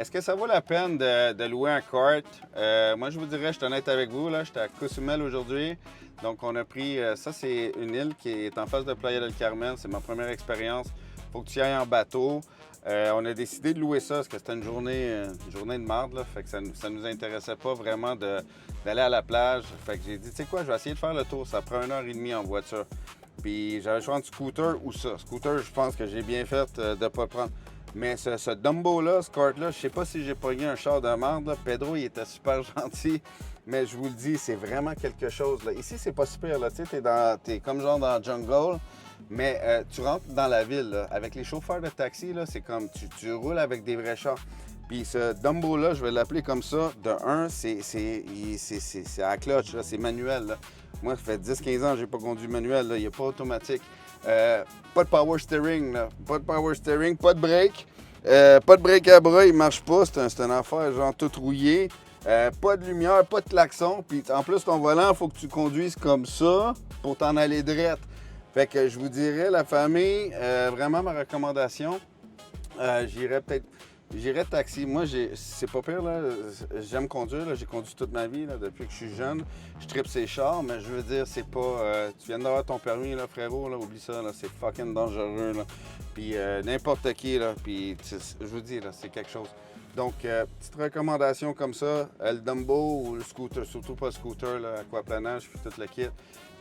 Est-ce que ça vaut la peine de louer un kart? Moi, je vous dirais, je suis honnête avec vous, là, j'étais à Cozumel aujourd'hui. Donc, on a pris, ça c'est une île qui est en face de Playa del Carmen. C'est ma première expérience. Faut que tu y ailles en bateau. On a décidé de louer ça parce que c'était une journée de marde, là. Fait que ça nous intéressait pas vraiment d'aller à la plage. Fait que j'ai dit, tu sais quoi, je vais essayer de faire le tour. Ça prend 1h30 en voiture. Puis j'avais le choix entre scooter ou ça. Scooter, je pense que j'ai bien fait de ne pas le prendre. Mais ce Dumbo-là, ce kart-là, je sais pas si j'ai pogné un char de merde. Là. Pedro, il était super gentil. Mais je vous le dis, c'est vraiment quelque chose. Là. Ici, c'est pas super. Là. Tu sais, t'es comme genre dans Jungle. Mais tu rentres dans la ville. Là. Avec les chauffeurs de taxi, là, c'est comme tu roules avec des vrais chars. Puis ce Dumbo-là, je vais l'appeler comme ça. De un, c'est à clutch. C'est manuel. Là. Moi, ça fait 10-15 ans que j'ai pas conduit manuel. Là. Il n'est pas automatique. Pas de power steering, là. Pas de power steering, pas de break. Pas de break à bras, il marche pas. C'est un affaire genre tout rouillé. Pas de lumière, pas de klaxon. Puis en plus, ton volant, il faut que tu conduises comme ça pour t'en aller drette. Fait que je vous dirais, la famille, vraiment ma recommandation, j'irais taxi. Moi, c'est pas pire, là. J'aime conduire, là. J'ai conduit toute ma vie, là, depuis que je suis jeune. Je tripe ces chars, mais je veux dire, c'est pas... tu viens d'avoir ton permis, là, frérot, là, oublie ça, là. C'est fucking dangereux, là. Puis n'importe qui, là. Puis je vous dis, là, c'est quelque chose. Donc, petite recommandation comme ça, le Dumbo ou le scooter, surtout pas le scooter, là, aquaplanage, puis tout le kit.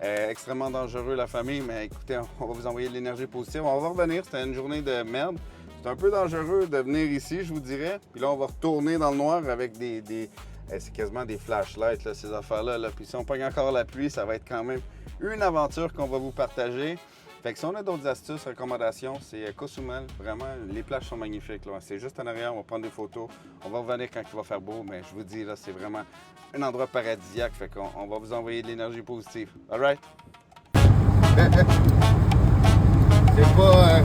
Extrêmement dangereux, la famille, mais écoutez, on va vous envoyer de l'énergie positive. On va revenir, c'était une journée de merde. C'est un peu dangereux de venir ici, je vous dirais. Puis là, on va retourner dans le noir avec c'est quasiment des flashlights, là, ces affaires-là. Là. Puis si on pogne encore la pluie, ça va être quand même une aventure qu'on va vous partager. Fait que si on a d'autres astuces, recommandations, c'est Cozumel. Vraiment, les plages sont magnifiques. Là. C'est juste en arrière, on va prendre des photos. On va revenir quand il va faire beau, mais je vous dis, là, c'est vraiment un endroit paradisiaque. Fait qu'on va vous envoyer de l'énergie positive. All right? C'est pas...